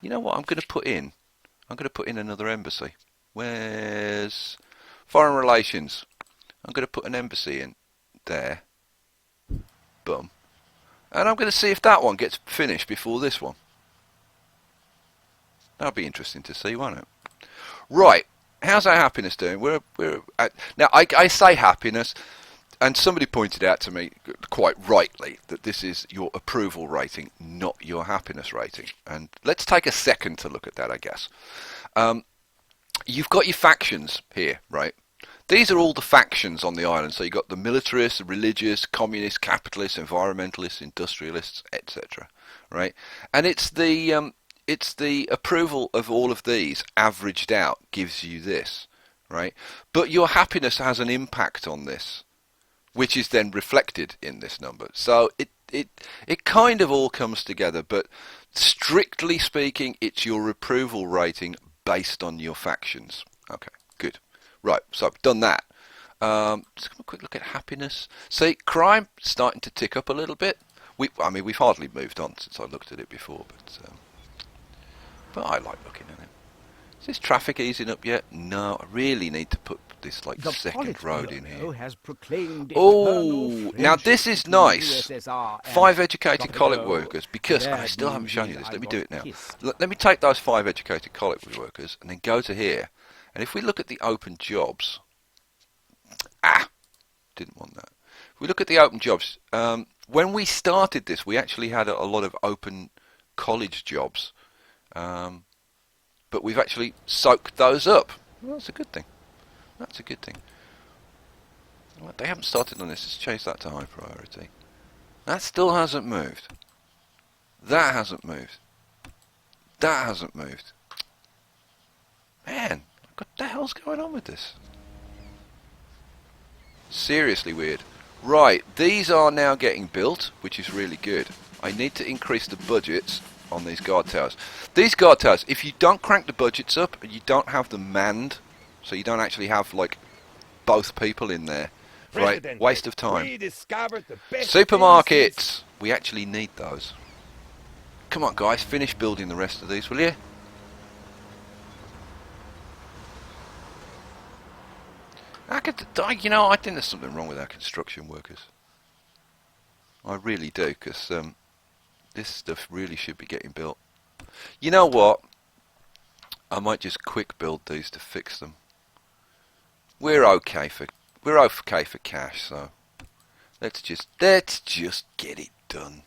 You know what I'm going to put in? I'm going to put in another embassy. Where's foreign relations? I'm going to put an embassy in there. Boom. And I'm going to see if that one gets finished before this one. That'll be interesting to see, won't it? Right. How's our happiness doing? Now, I say happiness, and somebody pointed out to me, quite rightly, that this is your approval rating, not your happiness rating. And let's take a second to look at that, I guess. You've got your factions here, right? These are all the factions on the island. So you've got the militarists, the religious, communists, capitalists, environmentalists, industrialists, etc. Right? And it's the approval of all of these averaged out gives you this, right? But your happiness has an impact on this, which is then reflected in this number. So it kind of all comes together, but strictly speaking, it's your approval rating based on your factions. Okay, good. Right, so I've done that. Just have a quick look at happiness. See, crime starting to tick up a little bit. I mean, we've hardly moved on since I looked at it before, but I like looking at it. Is this traffic easing up yet? No, I really need to put this like second road in here. Oh, now this is nice. 5 educated college workers, because I still haven't shown you this. Let me do it now. Let me take those 5 educated college workers and then go to here. And if we look at the open jobs, didn't want that. If we look at the open jobs, when we started this, we actually had a lot of open college jobs, but we've actually soaked those up. Well, that's a good thing. That's a good thing. Well, they haven't started on this. Let's change that to high priority. That still hasn't moved. That hasn't moved. That hasn't moved. Man, what the hell's going on with this? Seriously weird. Right, these are now getting built, which is really good. I need to increase the budgets on these guard towers. These guard towers, if you don't crank the budgets up and you don't have them manned, so you don't actually have like both people in there, right? Waste of time. Supermarkets, we actually need those. Come on guys, finish building the rest of these, will you? I think there's something wrong with our construction workers. I really do, because this stuff really should be getting built. You know what? I might just quick build these to fix them. We're okay for cash, so let's just get it done.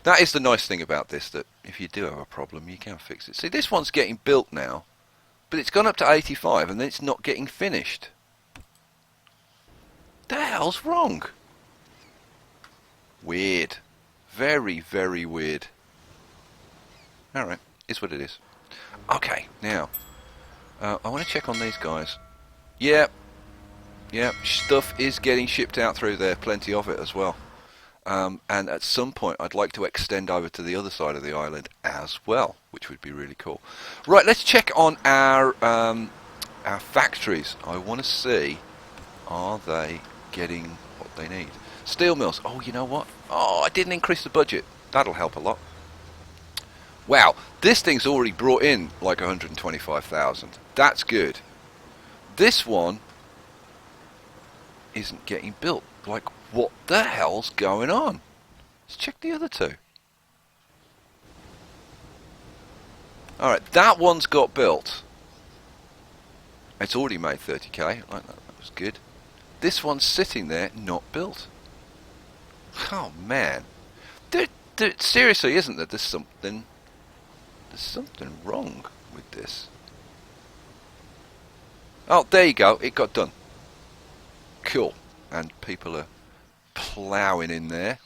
That is the nice thing about this, that if you do have a problem, you can fix it. See, this one's getting built now, but it's gone up to 85 and then it's not getting finished. The hell's wrong? Weird. Very, very weird. Alright, it's what it is. Okay, now, I want to check on these guys. Yeah, stuff is getting shipped out through there, plenty of it as well. And at some point I'd like to extend over to the other side of the island as well, which would be really cool. Right, let's check on our factories. I want to see, are they getting what they need? Steel mills. Oh, you know what? Oh, I didn't increase the budget. That'll help a lot. Wow, this thing's already brought in like 125,000. That's good. This one isn't getting built. Like, what the hell's going on? Let's check the other two. Alright, that one's got built. It's already made 30k. Like that was good. This one's sitting there, not built. Oh man. There seriously isn't there? There's something wrong with this. Oh, there you go. It got done. Cool. And people are ploughing in there.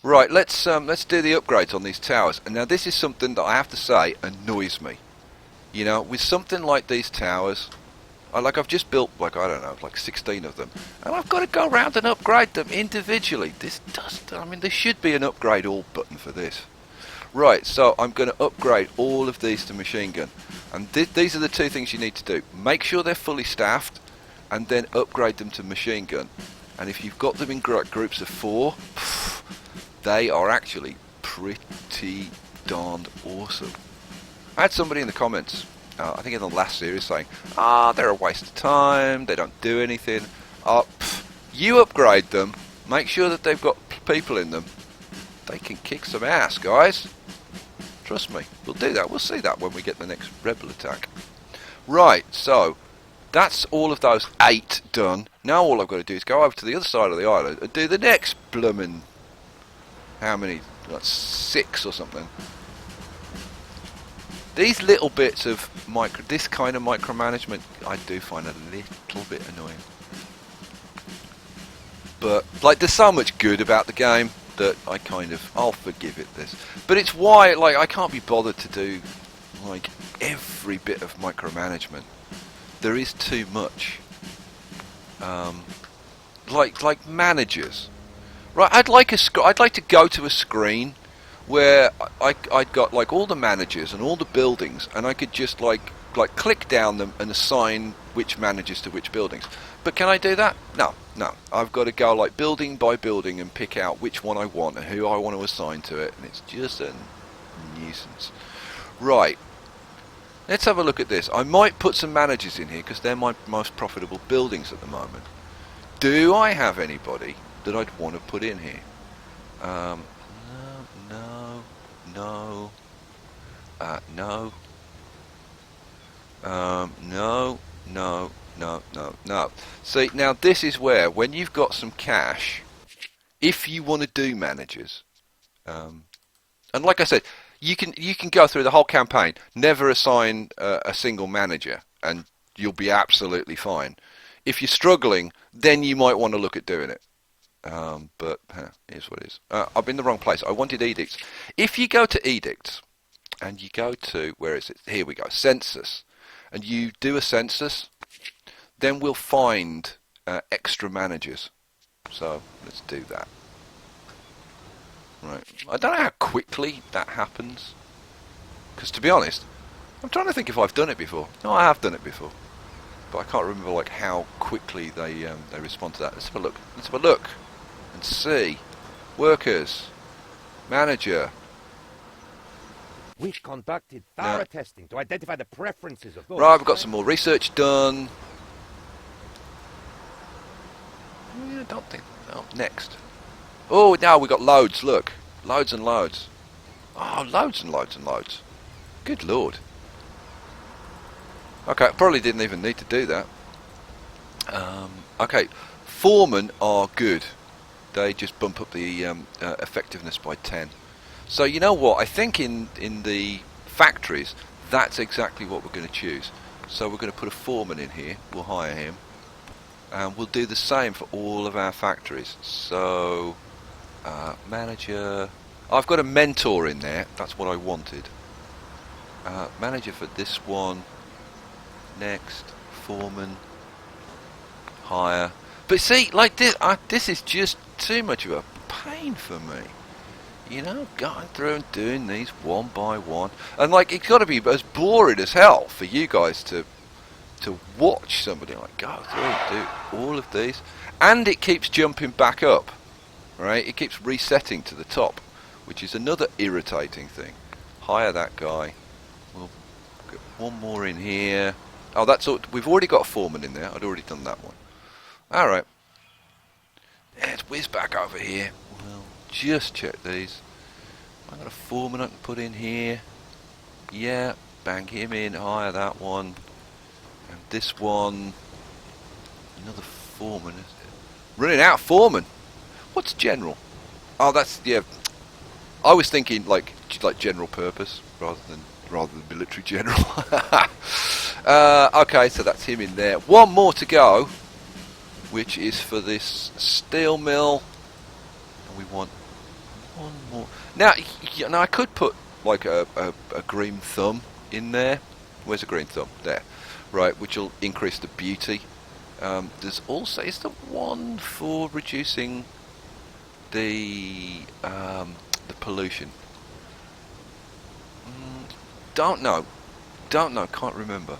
Right, let's do the upgrades on these towers. And now this is something that I have to say annoys me. You know, with something like these towers, I've just built like, I don't know, like 16 of them, and I've got to go around and upgrade them individually. There should be an upgrade all button for this. Right, so I'm going to upgrade all of these to machine gun, and these are the two things you need to do. Make sure they're fully staffed, and then upgrade them to machine gun. And if you've got them in groups of 4, they are actually pretty darned awesome. I had somebody in the comments, I think in the last series, saying, they're a waste of time, they don't do anything. You upgrade them, make sure that they've got people in them. They can kick some ass, guys. Trust me, we'll do that. We'll see that when we get the next rebel attack. Right, so that's all of those 8 done. Now all I've got to do is go over to the other side of the island and do the next bloomin', how many, like 6 or something. These little bits of this kind of micromanagement, I do find a little bit annoying. But like, there's so much good about the game that I'll forgive it this. But it's why, like, I can't be bothered to do like every bit of micromanagement. There is too much. Like managers, right? I'd like to go to a screen where I'd got like all the managers and all the buildings, and I could just like click down them and assign which managers to which buildings. But can I do that? No. I've got to go like building by building and pick out which one I want and who I want to assign to it, and it's just a nuisance. Right. Let's have a look at this. I might put some managers in here because they're my most profitable buildings at the moment. Do I have anybody that I'd want to put in here? No. See, now this is where, when you've got some cash, if you want to do managers, and like I said, you can go through the whole campaign, never assign a single manager, and you'll be absolutely fine. If you're struggling, then you might want to look at doing it. But here's what it is. I'm in the wrong place. I wanted edicts. If you go to edicts, and you go to, where is it? Here we go, census, and you do a census, then we'll find extra managers. So let's do that. Right. I don't know how quickly that happens, because to be honest, I'm trying to think if I've done it before. No, I have done it before, but I can't remember like how quickly they respond to that. Let's have a look. Let's have a look and see. Workers, manager. We conducted thorough testing to identify the preferences of those. Right, we've got some more research done. I don't think. Oh, next. Oh, now we've got loads. Look, loads and loads. Oh, loads and loads and loads. Good lord. Okay, I probably didn't even need to do that. Okay, foremen are good. They just bump up the effectiveness by 10. So you know what? I think in the factories, that's exactly what we're going to choose. So we're going to put a foreman in here. We'll hire him. And we'll do the same for all of our factories. So, manager. I've got a mentor in there. That's what I wanted. Manager for this one. Next, foreman. Hire. But see, like this is just too much of a pain for me. You know, going through and doing these one by one, and like it's got to be as boring as hell for you guys to watch somebody like go through and do all of these, and it keeps jumping back up, right? It keeps resetting to the top, which is another irritating thing. Hire that guy. We'll get one more in here. Oh, that's all. We've already got a foreman in there. I'd already done that one. All right. Let's whiz back over here. We'll just check these. I've got a foreman I can put in here. Yeah, bang him in. Hire that one. And this one, another foreman. Running out of foreman. What's general? Oh, that's, yeah. I was thinking like general purpose rather than military general. Okay, so that's him in there. One more to go, which is for this steel mill. And we want one more. Now, I could put like a green thumb in there. Where's a green thumb? There. Right, which will increase the beauty. There's also, is there one for reducing the pollution? Don't know, can't remember.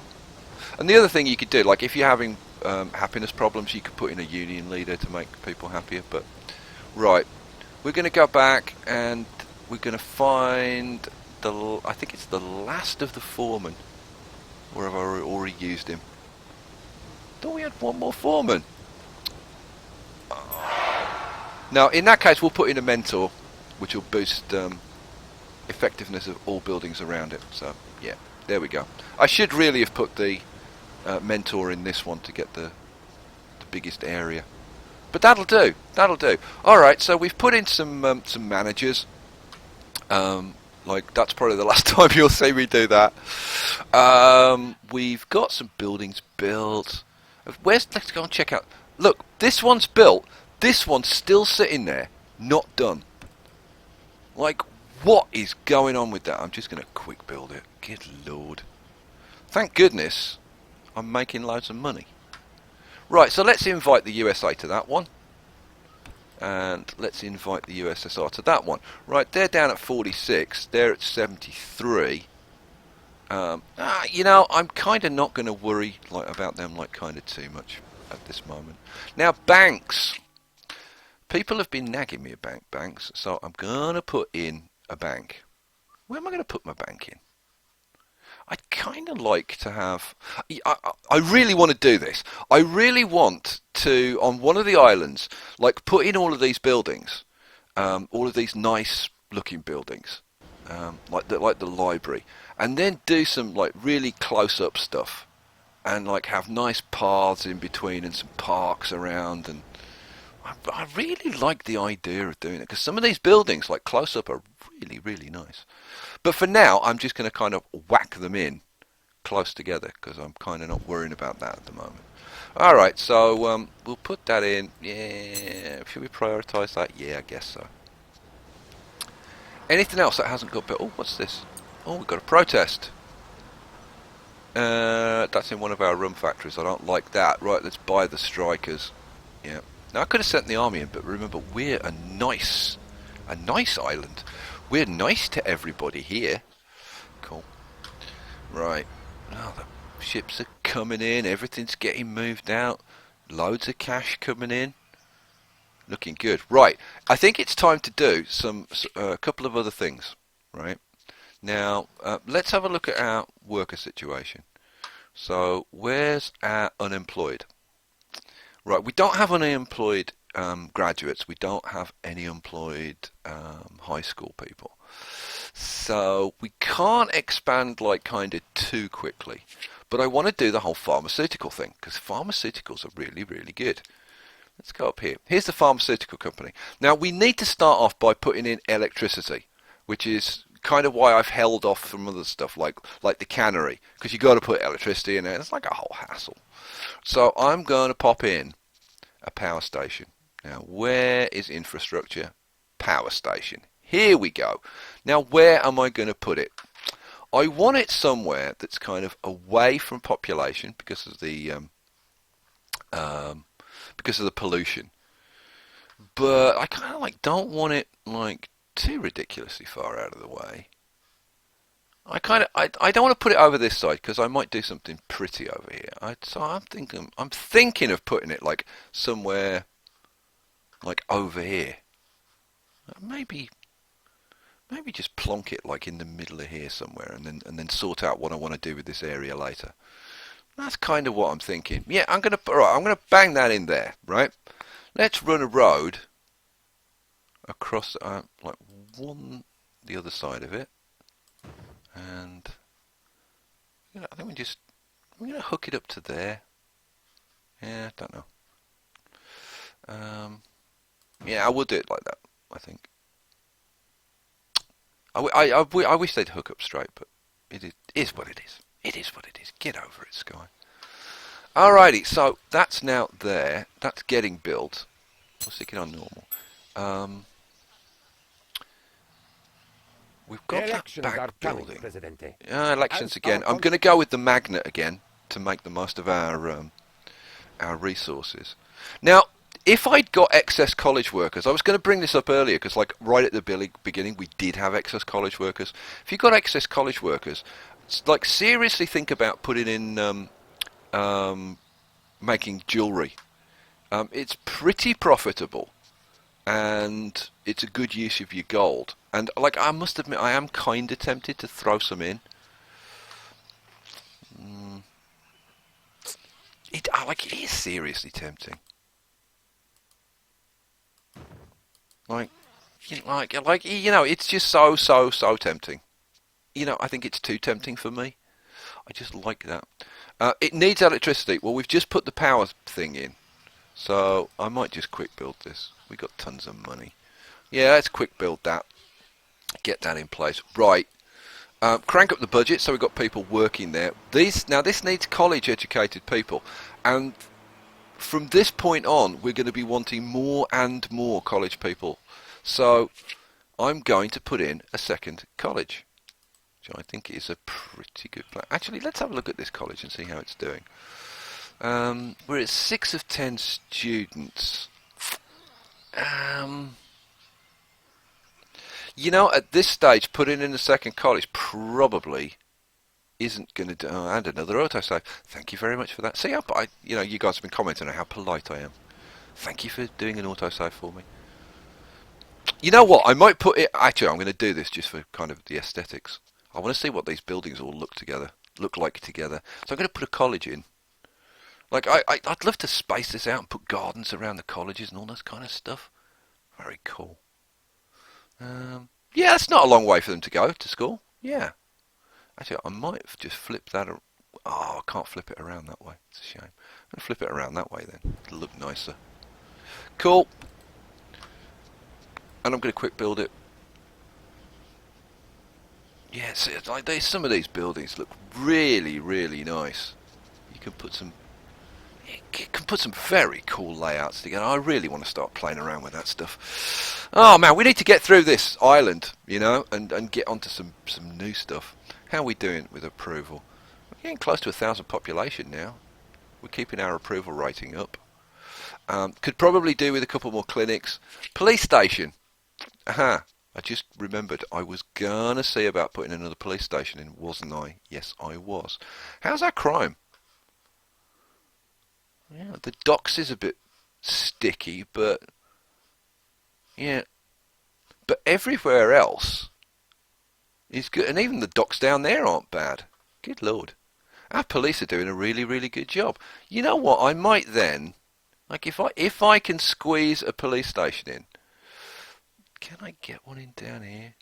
And the other thing you could do, like if you're having happiness problems, you could put in a union leader to make people happier. But right, we're going to go back and we're going to find I think it's the last of the foreman. Or have I already used him? Thought we had one more foreman. Now, in that case, we'll put in a mentor, which will boost effectiveness of all buildings around it. So, yeah, there we go. I should really have put the mentor in this one to get the biggest area. But that'll do. That'll do. All right, so we've put in some managers. Like, that's probably the last time you'll see me do that. We've got some buildings built. Let's go and check out. Look, this one's built. This one's still sitting there, not done. Like, what is going on with that? I'm just going to quick build it. Good lord. Thank goodness I'm making loads of money. Right, so let's invite the USA to that one. And let's invite the USSR to that one. Right, they're down at 46. They're at 73. You know, I'm kind of not going to worry about them kind of too much at this moment. Now, banks. People have been nagging me about banks, so I'm going to put in a bank. Where am I going to put my bank in? I'd kind of like to have... I really want to do this. I really want to, on one of the islands, like put in all of these buildings, all of these nice looking buildings, like the library, and then do some like really close up stuff, and like have nice paths in between and some parks around. And I really like the idea of doing it, because some of these buildings, like close up, are really, really nice. But for now, I'm just going to kind of whack them in close together, because I'm kind of not worrying about that at the moment. Alright, so we'll put that in. Yeah, should we prioritise that? Yeah, I guess so. Anything else that hasn't got built? Oh, what's this? Oh, we've got a protest. That's in one of our rum factories. I don't like that. Right, let's buy the strikers. Yeah. Now, I could have sent the army in, but remember, we're a nice island. We're nice to everybody here. Cool. Right. Oh, the ships are coming in. Everything's getting moved out. Loads of cash coming in. Looking good. Right. I think it's time to do a couple of other things. Right. Now, let's have a look at our worker situation. So, where's our unemployed? Right. We don't have any unemployed graduates. We don't have any employed high school people. So we can't expand like kind of too quickly. But I want to do the whole pharmaceutical thing, because pharmaceuticals are really, really good. Let's go up here. Here's the pharmaceutical company. Now we need to start off by putting in electricity, which is kind of why I've held off from other stuff like the cannery, because you've got to put electricity in there. It's like a whole hassle. So I'm going to pop in a power station. Now, where is infrastructure? Power station. Here we go. Now, where am I going to put it? I want it somewhere that's kind of away from population because of the pollution. But I kind of like don't want it like too ridiculously far out of the way. I don't want to put it over this side because I might do something pretty over here. So I'm thinking of putting it like somewhere like over here. Maybe just plonk it like in the middle of here somewhere, and then sort out what I want to do with this area later. That's kind of what I'm thinking. Yeah, I'm gonna bang that in there, right? Let's run a road across like the other side of it, and I think I'm gonna hook it up to there. Yeah, I don't know. Yeah, I will do it like that, I think. I wish they'd hook up straight, but it is what it is. It is what it is. Get over it, Skye. Alrighty, so that's now there. That's getting built. We'll stick it on normal. We've got that back building. Elections again. I'm going to go with the magnet again to make the most of our resources. Now, if I'd got excess college workers, I was going to bring this up earlier because, like, right at the beginning, we did have excess college workers. If you've got excess college workers, like, seriously think about putting in making jewellery. It's pretty profitable, and it's a good use of your gold. And like, I must admit, I am kind of tempted to throw some in. It is seriously tempting. Like, it's just so tempting. I think it's too tempting for me. I just like that. It needs electricity. Well, we've just put the power thing in, so I might just quick build this. We got tons of money. Yeah, let's quick build that. Get that in place. Right. Crank up the budget so we've got people working there. This needs college-educated people, and from this point on, we're going to be wanting more and more college people. So I'm going to put in a second college, which I think is a pretty good plan. Actually, let's have a look at this college and see how it's doing. We're at 6 of 10 students. At this stage, putting in a second college probably isn't going to do. Oh, and another autosave. Thank you very much for that. See, you guys have been commenting on how polite I am. Thank you for doing an autosave for me. You know what? I might put it. Actually, I'm going to do this just for kind of the aesthetics. I want to see what these buildings all look like together. So I'm going to put a college in. Like, I'd love to space this out and put gardens around the colleges and all this kind of stuff. Very cool. Yeah, it's not a long way for them to go to school. Yeah. Actually, I might just flip that. Oh, I can't flip it around that way. It's a shame. I'm going to flip it around that way then. It'll look nicer. Cool. And I'm going to quick build it. Yeah, see, some of these buildings look really, really nice. You can put some very cool layouts together. I really want to start playing around with that stuff. Oh man, we need to get through this island, and get onto some new stuff. How are we doing with approval? We're getting close to 1,000 population now. We're keeping our approval rating up. Could probably do with a couple more clinics. Police station. Aha. I just remembered I was gonna see about putting another police station in, wasn't I? Yes, I was. How's our crime? Yeah, the docks is a bit sticky, but yeah. But everywhere else is good, and even the docks down there aren't bad. Good lord. Our police are doing a really, really good job. You know what? I might then, like, if I can squeeze a police station in, can I get one in down here?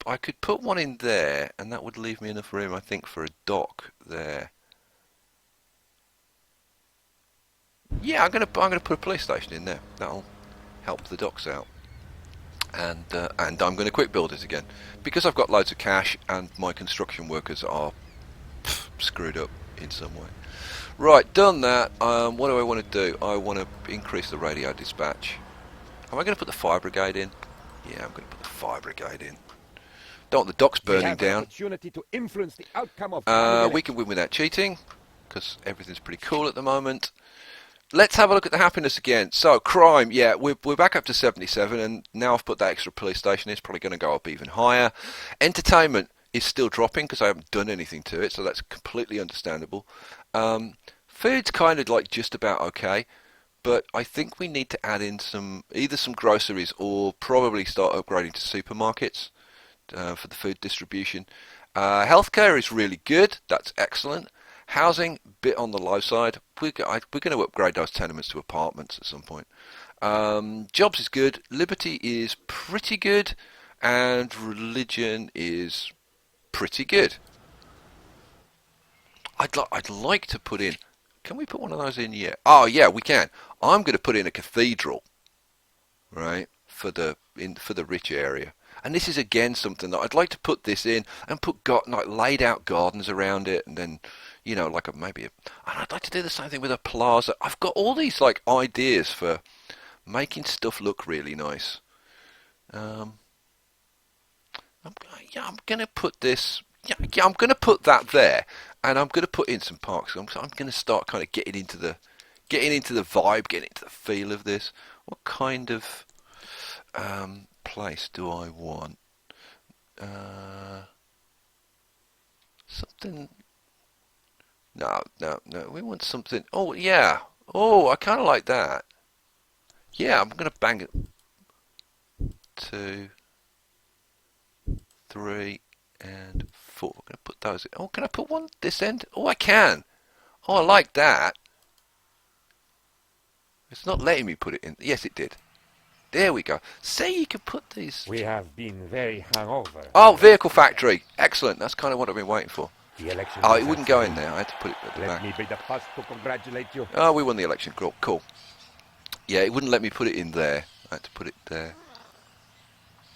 I could put one in there, and that would leave me enough room, I think, for a dock there. Yeah, I'm gonna put a police station in there. That'll help the docks out. And I'm going to quick build it again because I've got loads of cash and my construction workers are screwed up in some way. Right, done that. What do I want to do? I want to increase the radio dispatch. Am I going to put the fire brigade in? Yeah, I'm going to put the fire brigade in. Don't want the docks burning down. Opportunity to influence the outcome of we can win without cheating because everything's pretty cool at the moment. Let's have a look at the happiness again. So, crime, yeah, we're back up to 77, and now I've put that extra police station in. It's probably going to go up even higher. Entertainment is still dropping because I haven't done anything to it, so that's completely understandable. Food's kind of like just about okay, but I think we need to add in either some groceries or probably start upgrading to supermarkets for the food distribution. Healthcare is really good. That's excellent. Housing, bit on the low side. We're going to upgrade those tenements to apartments at some point. Jobs is good. Liberty is pretty good. And religion is pretty good. I'd like to put in... Can we put one of those in yet? Oh, yeah, we can. I'm going to put in a cathedral, right, for the rich area. And this is, again, something that I'd like to put this in and put laid out gardens around it, and then... and I'd like to do the same thing with a plaza. I've got all these ideas for making stuff look really nice. I'm going to put this. I'm going to put that there, and I'm going to put in some parks. I'm going to start kind of getting into the vibe, getting into the feel of this. What kind of place do I want? Something. No, no, no. We want something. Oh, yeah. Oh, I kind of like that. Yeah, I'm going to bang it. 2, 3, and 4. I'm going to put those in. Oh, can I put one this end? Oh, I can. Oh, I like that. It's not letting me put it in. Yes, it did. There we go. See, you can put these. We have been very hungover. Oh, vehicle factory. Excellent. That's kind of what I've been waiting for. The election. Oh, it wouldn't go in there. I had to put it at the Let back. me be the first to congratulate you. Oh, we won the election. Cool. Cool. Yeah, it wouldn't let me put it in there. I had to put it there.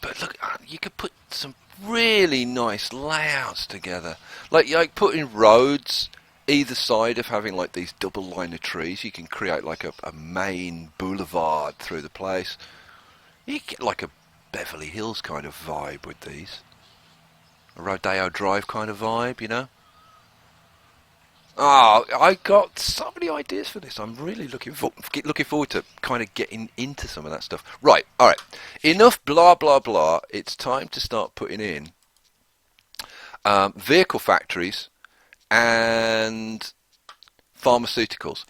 But look, you could put some really nice layouts together. Like putting roads either side of having like these double line of trees. You can create like a main boulevard through the place. You get like a Beverly Hills kind of vibe with these. A Rodeo Drive kind of vibe, you know? Oh, I got so many ideas for this. I'm really looking forward to kind of getting into some of that stuff. Right, all right. Enough blah, blah, blah. It's time to start putting in vehicle factories and pharmaceuticals.